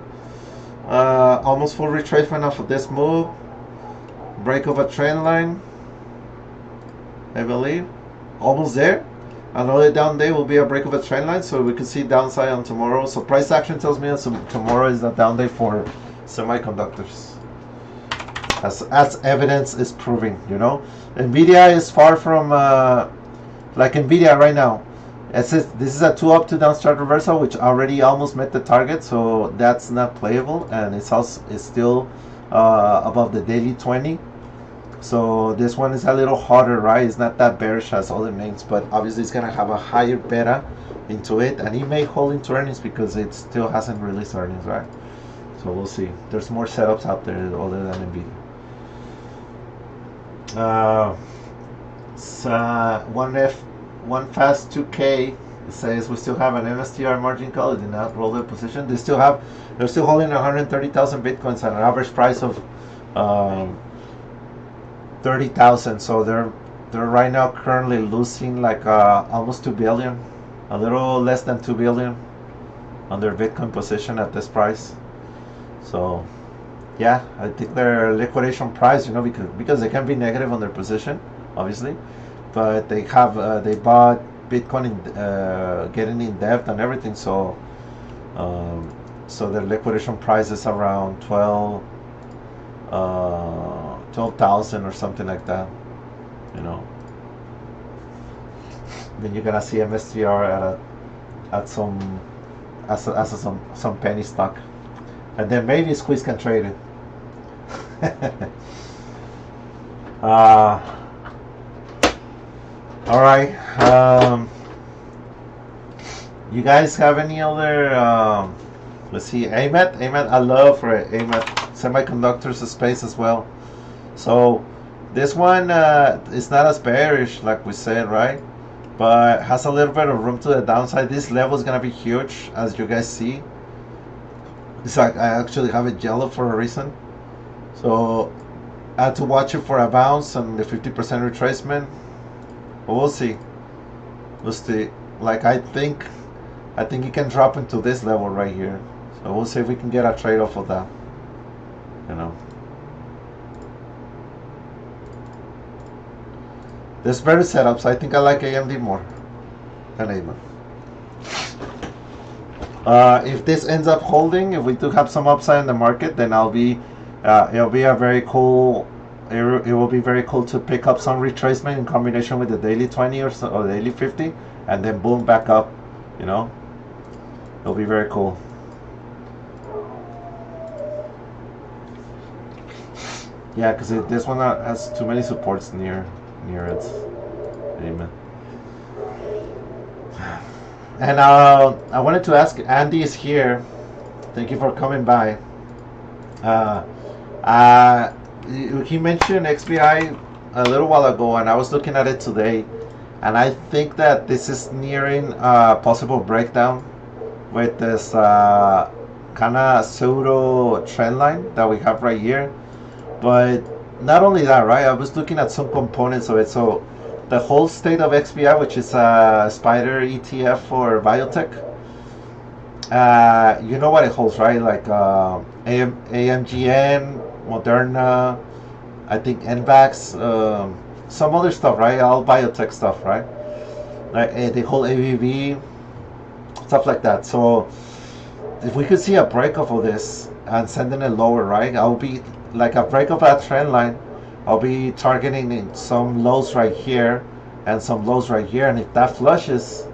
Almost full retracement off of this move. Break of a trend line, I believe. Almost there. Another down day will be a break of a trend line, so we could see downside on tomorrow. So price action tells me that tomorrow is the down day for semiconductors, as evidence is proving. You know, Nvidia is far from like Nvidia right now. It says this is a 2 up, 2 down strike reversal, which already almost met the target, so that's not playable, and it's still above the daily 20. So this one is a little harder, right? It's not that bearish as other names, but obviously it's gonna have a higher beta into it, and it may hold into earnings because it still hasn't released earnings, right? So we'll see. There's more setups out there other than Nvidia. One fast 2K says we still have an MSTR margin call. It did not roll their position. They're still holding 130,000 bitcoins at an average price of 30,000. So they're right now currently losing like almost 2 billion, a little less than 2 billion on their Bitcoin position at this price. So yeah, I think their liquidation price, you know, because they can be negative on their position, obviously, but they have they bought Bitcoin in, getting in depth and everything. So so their liquidation price is around 12,000 or something like that, you know. Then you're gonna see MSTR at some some penny stock, and then maybe Squeeze can trade it. uh, all right. You guys have any other? Let's see. AMAT. I love for AMAT semiconductors space as well. So this one is not as bearish like we said, right? But has a little bit of room to the downside. This level is gonna be huge, as you guys see. It's like I actually have it yellow for a reason. So I had to watch it for a bounce and the 50% retracement. But we'll see. We'll see. Like I think it can drop into this level right here. So we'll see if we can get a trade off of that. You know. There's better setups. I think I like AMD more than AMAT. If this ends up holding, if we do have some upside in the market, then it'll be a very cool. It will be very cool to pick up some retracement in combination with the daily 20 or daily 50, and then boom back up. You know, it'll be very cool. Yeah, because this one has too many supports near it. Amen. And I wanted to ask, Andy is here. Thank you for coming by. He mentioned XBI a little while ago, and I was looking at it today, and I think that this is nearing a possible breakdown with this kind of pseudo trend line that we have right here. But not only that, right? I was looking at some components of it. So the whole state of XBI, which is a spider ETF for biotech, you know what it holds, right? Like AMGN, Moderna, I think NVAX, some other stuff, right? All biotech stuff, right? Like the whole ABB, stuff like that. So if we could see a breakup of this and sending it lower, right? I'll be like a break of that trend line. I'll be targeting in some lows right here and some lows right here, and if that flushes,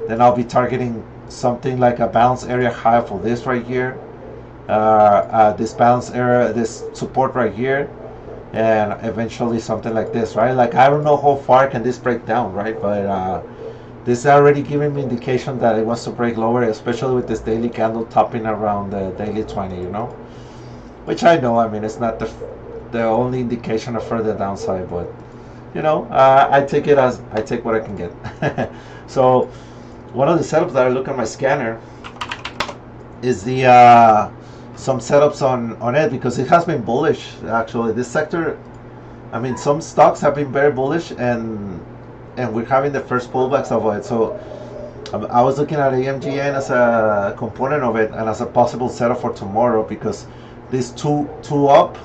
then I'll be targeting something like a bounce area high for this right here, this bounce area, this support right here, and eventually something like this, right? Like I don't know how far can this break down, right? But this is already giving me indication that it wants to break lower, especially with this daily candle topping around the daily 20, you know, which I know, I mean, it's not the only indication of further downside, but you know, I take what I can get. So one of the setups that I look at my scanner is the some setups on it, because it has been bullish actually. This sector, I mean, some stocks have been very bullish, and we're having the first pullbacks of it. So I was looking at AMGN as a component of it and as a possible setup for tomorrow, because this two up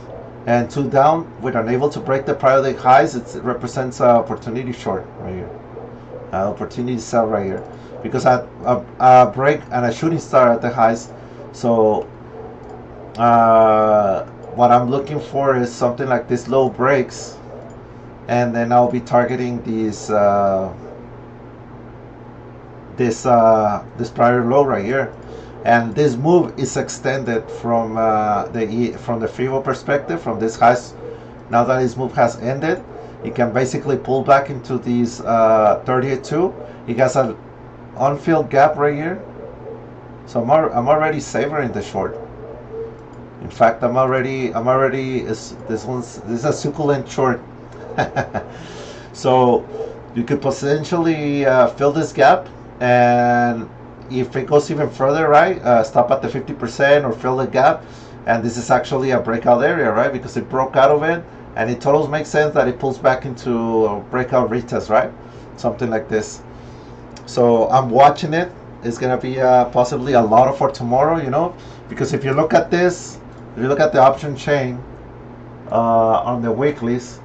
and two down, with unable to break the prior day highs, it represents an opportunity short right here, opportunity sell right here, because a break and a shooting star at the highs. So what I'm looking for is something like this low breaks, and then I'll be targeting these this prior low right here. And this move is extended from the FIBO perspective, from this highs. Now that this move has ended, it can basically pull back into these 38.2. It has an unfilled gap right here, so I'm already savoring the short. In fact, this is a succulent short. So you could potentially fill this gap, and if it goes even further, right, stop at the 50% or fill the gap, and this is actually a breakout area, right, because it broke out of it, and it totally makes sense that it pulls back into a breakout retest, right, something like this. So I'm watching it. It's gonna be possibly a lot for tomorrow, you know, because if you look at this, if you look at the option chain on the weeklies,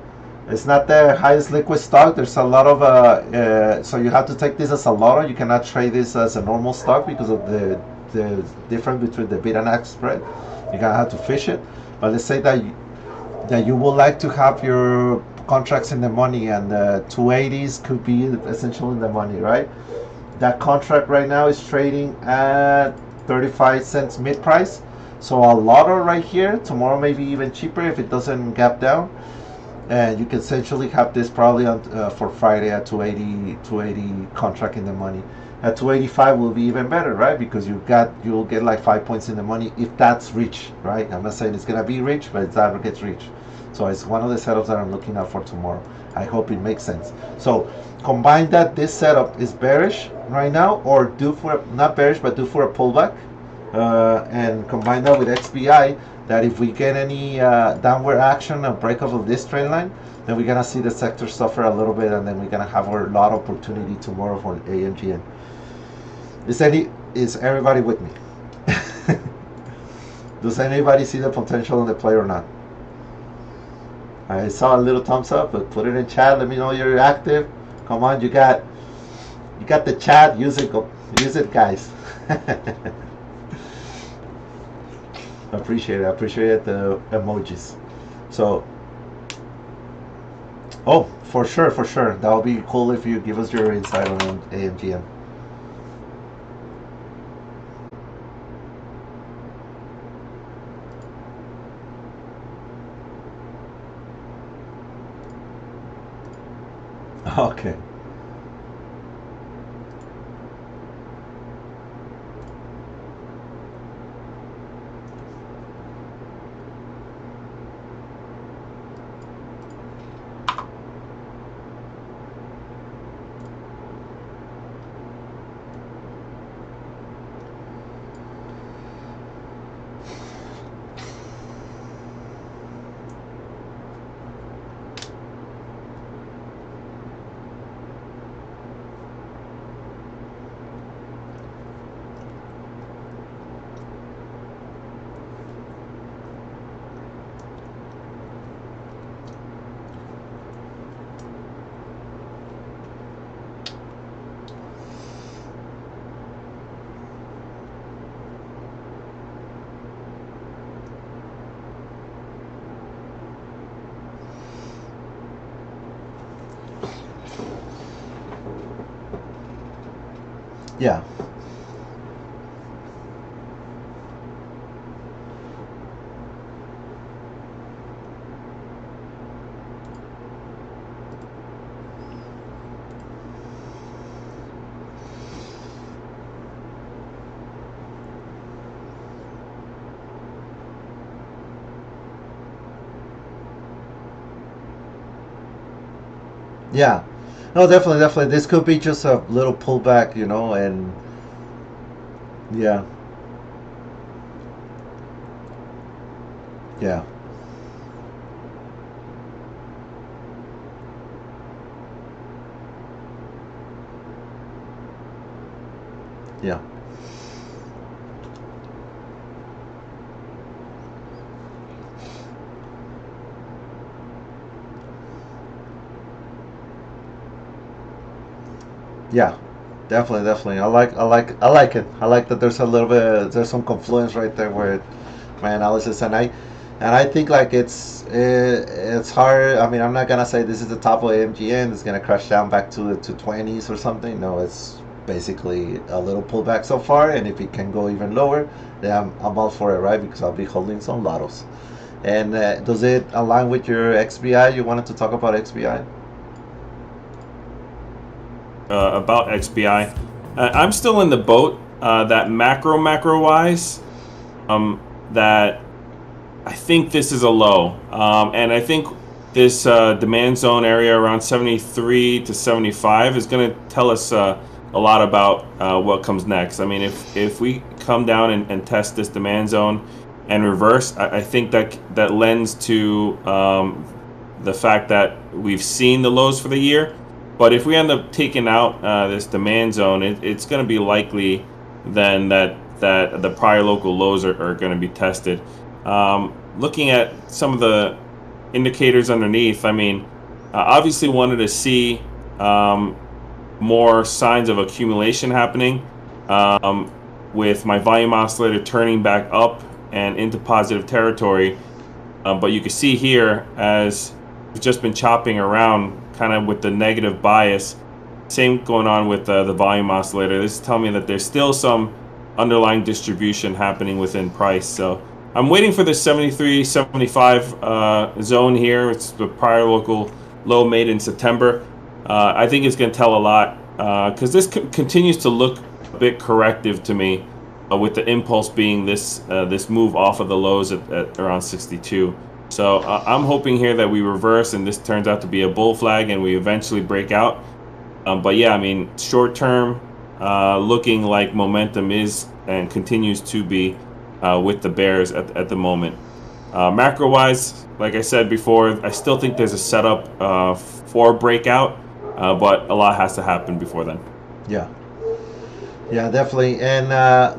it's not the highest liquid stock. There's a lot of so you have to take this as a lot. You cannot trade this as a normal stock because of the difference between the bid and ask spread. You're gonna have to fish it. But let's say that that you would like to have your contracts in the money, and the 280s could be essentially in the money, right? That contract right now is trading at 35 cents mid price. So a lotto right here, tomorrow maybe even cheaper if it doesn't gap down. And you can essentially have this probably on for Friday at 280 contract in the money. At 285 will be even better, right? Because you'll get like 5 points in the money if that's reach, right? I'm not saying it's gonna be reach, but it's that gets reach. So it's one of the setups that I'm looking at for tomorrow. I hope it makes sense. So combine that this setup is bearish right now, or due for not bearish but due for a pullback, and combine that with XBI. That if we get any downward action, a breakup of this trend line, then we're gonna see the sector suffer a little bit, and then we're gonna have a lot of opportunity tomorrow for AMGN. Is everybody with me? Does anybody see the potential in the play or not? I saw a little thumbs up, but put it in chat. Let me know you're active. Come on, you got the chat. Use it, guys. Appreciate it. I appreciate the emojis. So, oh, for sure. That would be cool if you give us your insight on AMGM. Okay. Yeah. Yeah. No, definitely. This could be just a little pullback, and yeah, yeah, yeah, yeah. Definitely. I like it. I like that there's some confluence right there where my analysis, and I think like it's hard. I mean, I'm not gonna say this is the top of AMGN. It's gonna crash down back to the 220s or something. No, it's basically a little pullback so far, and if it can go even lower, then I'm all for it, right? Because I'll be holding some lottos. And does it align with your XBI? You wanted to talk about XBI? About XBI. I'm still in the boat that macro wise, that I think this is a low, and I think this demand zone area around 73 to 75 is going to tell us a lot about what comes next. I mean, if we come down and test this demand zone and reverse, I think that lends to the fact that we've seen the lows for the year. But if we end up taking out this demand zone, it's going to be likely then that the prior local lows are going to be tested. Looking at some of the indicators underneath, I mean, obviously wanted to see more signs of accumulation happening, with my volume oscillator turning back up and into positive territory. But you can see here, as we've just been chopping around kind of with the negative bias, same going on with the volume oscillator. This is telling me that there's still some underlying distribution happening within price. So I'm waiting for the 73, 75 zone here. It's the prior local low made in September. I think it's going to tell a lot because this continues to look a bit corrective to me, with the impulse being this move off of the lows at around 62. So I'm hoping here that we reverse and this turns out to be a bull flag and we eventually break out. But yeah, I mean, short term, looking like momentum is and continues to be with the bears at the moment. Macro wise, like I said before, I still think there's a setup for breakout, but a lot has to happen before then. Yeah. Yeah, definitely. And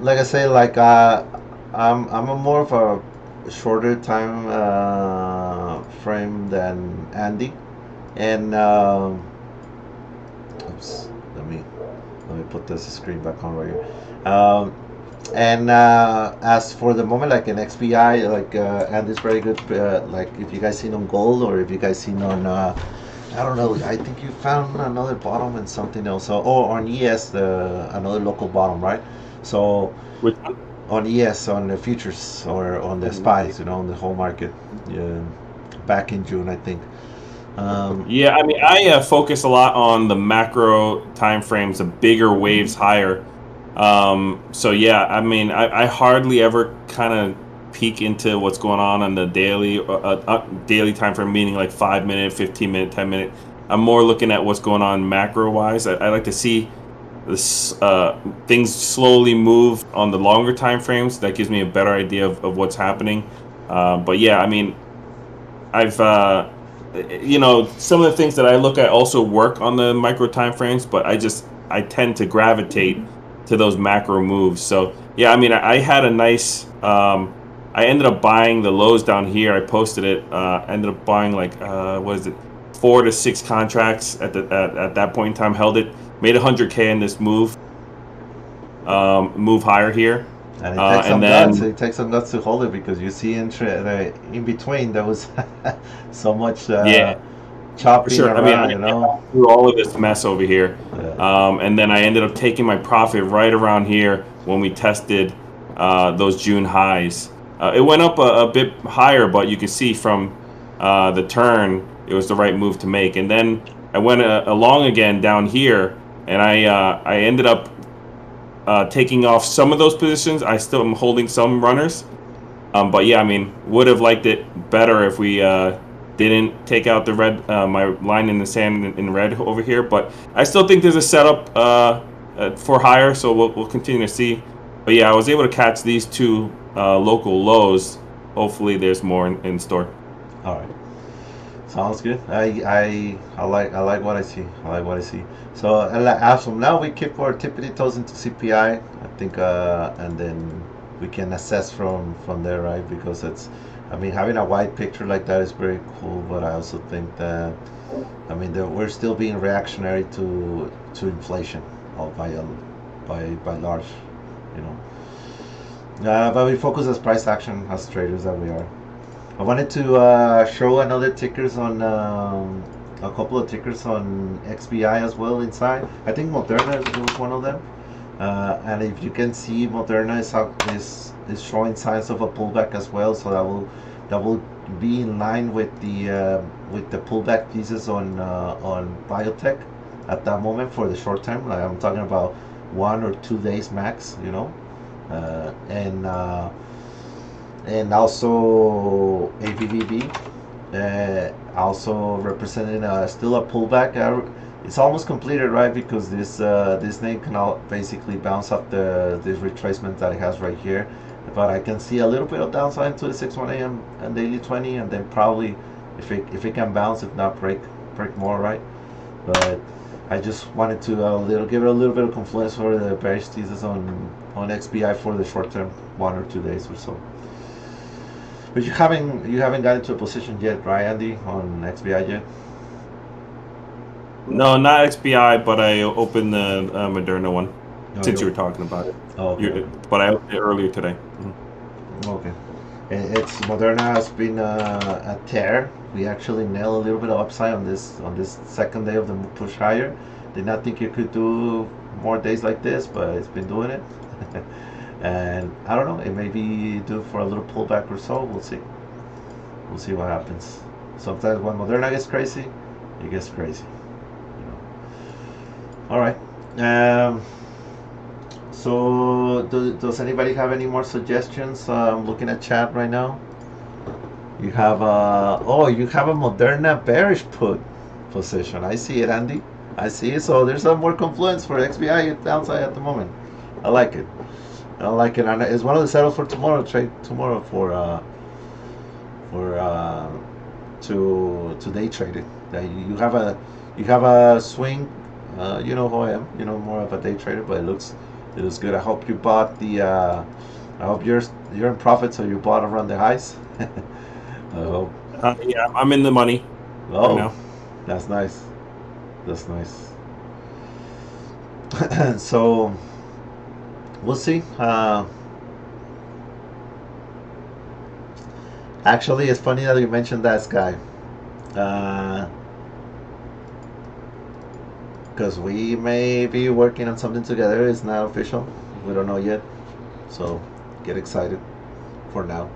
like I say, like I'm a more of a shorter time frame than Andy, and oops, let me put this screen back on right here. And as for the moment, like in XPI, like Andy's very good. Like if you guys seen on gold, or if you guys seen on I don't know. I think you found another bottom and something else. So, oh, on ES, another local bottom, right? So, Which one? on ES, on the futures or on the spies, on the whole market, yeah, back in June, I think. Yeah, I mean, I focus a lot on the macro time frames, the bigger waves higher. So yeah, I mean, I hardly ever kind of peek into what's going on the daily time frame, meaning like 5 minute, 15 minute, 10 minute. I'm more looking at what's going on macro wise. I like to see this things slowly move on the longer time frames. That gives me a better idea of what's happening. But yeah, I mean, I've some of the things that I look at also work on the micro time frames, but I tend to gravitate to those macro moves. So yeah, I mean, I had a nice. I ended up buying the lows down here. I posted it. Ended up buying like what is it, 4 to 6 contracts at that point in time. Held it, made 100K in this move. Move higher here. And it takes some guts. It takes some guts to hold it, because you see in between there was so much chopping sure. around. I through all of this mess over here, and then I ended up taking my profit right around here when we tested those June highs. It went up a bit higher, but you can see from the turn, it was the right move to make. And then I went along again down here, and I ended up taking off some of those positions. I still am holding some runners. But yeah, I mean, would have liked it better if we didn't take out the red, my line in the sand in red over here. But I still think there's a setup for higher, so we'll continue to see. But yeah, I was able to catch these two local lows. Hopefully, there's more in store. All right, sounds good. I like what I see. So as from now, we keep our tippity toes into CPI. I think, and then we can assess from there, right? Because I mean, having a wide picture like that is very cool. But I also think that, I mean, that we're still being reactionary to inflation, by large, but we focus as price action as traders that we are. I wanted to show another tickers on a couple of tickers on XBI as well inside. I think Moderna was one of them, and if you can see, Moderna is showing signs of a pullback as well. So that will be in line with the pullback pieces on biotech at that moment for the short term. Like I'm talking about 1 or 2 days max, and also AVVB, also representing still a pullback. It's almost completed, right? Because this name can basically bounce off this retracement that it has right here. But I can see a little bit of downside to the 618 and daily 20, and then probably if it can bounce, if not break more, right? But I just wanted to give it a little bit of confluence for the bearish thesis on XBI for the short term, 1 or 2 days or so. But you haven't got into a position yet, right, Andy, on XBI yet? No, not XBI, but I opened the Moderna one since you were talking about it. Oh, okay. But I opened it earlier today. Okay. It's Moderna has been a tear. We actually nailed a little bit of upside on this second day of the push higher. Did not think it could do more days like this, but it's been doing it. And I don't know, it may be due for a little pullback or so. We'll see. We'll see what happens. Sometimes when Moderna gets crazy, it gets crazy. You know. All right. So, does anybody have any more suggestions? I'm looking at chat right now. You have you have a Moderna bearish put position. I see it, Andy. I see it. So there's some more confluence for XBI downside at the moment. I like it. I like it, and it's one of the setups for tomorrow. Trade tomorrow to day trade it. You have a swing. You know who I am. You know, more of a day trader, but it looks good. I hope you bought the. I hope you're in profit, so you bought around the highs. I hope. Yeah, I'm in the money. Oh, right now. That's nice. That's nice. So we'll see. Actually, it's funny that you mentioned that, Sky. Because we may be working on something together. It's not official. We don't know yet. So get excited for now.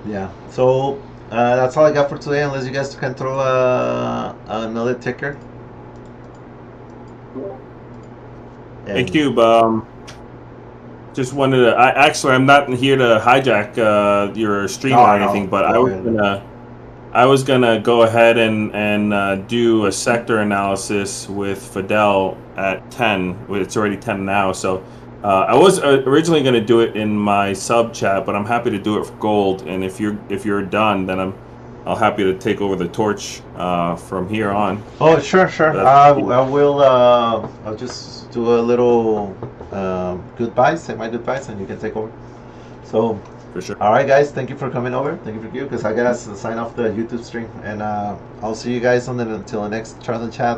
Yeah. So that's all I got for today. Unless you guys can throw another ticker. Hey Cube, just wanted to. I'm not here to hijack your stream or anything, but I was gonna go ahead and do a sector analysis with Fidel at 10. It's already 10 now, so I was originally gonna do it in my sub chat, but I'm happy to do it for gold. And if you're done, then I'll happy to take over the torch from here on. Oh, sure. I will. I'll just do a little goodbyes, say my goodbyes, and you can take over. So, for sure. All right, guys. Thank you for coming over. Thank you for because I gotta sign off the YouTube stream, and I'll see you guys until the next Charlie Chat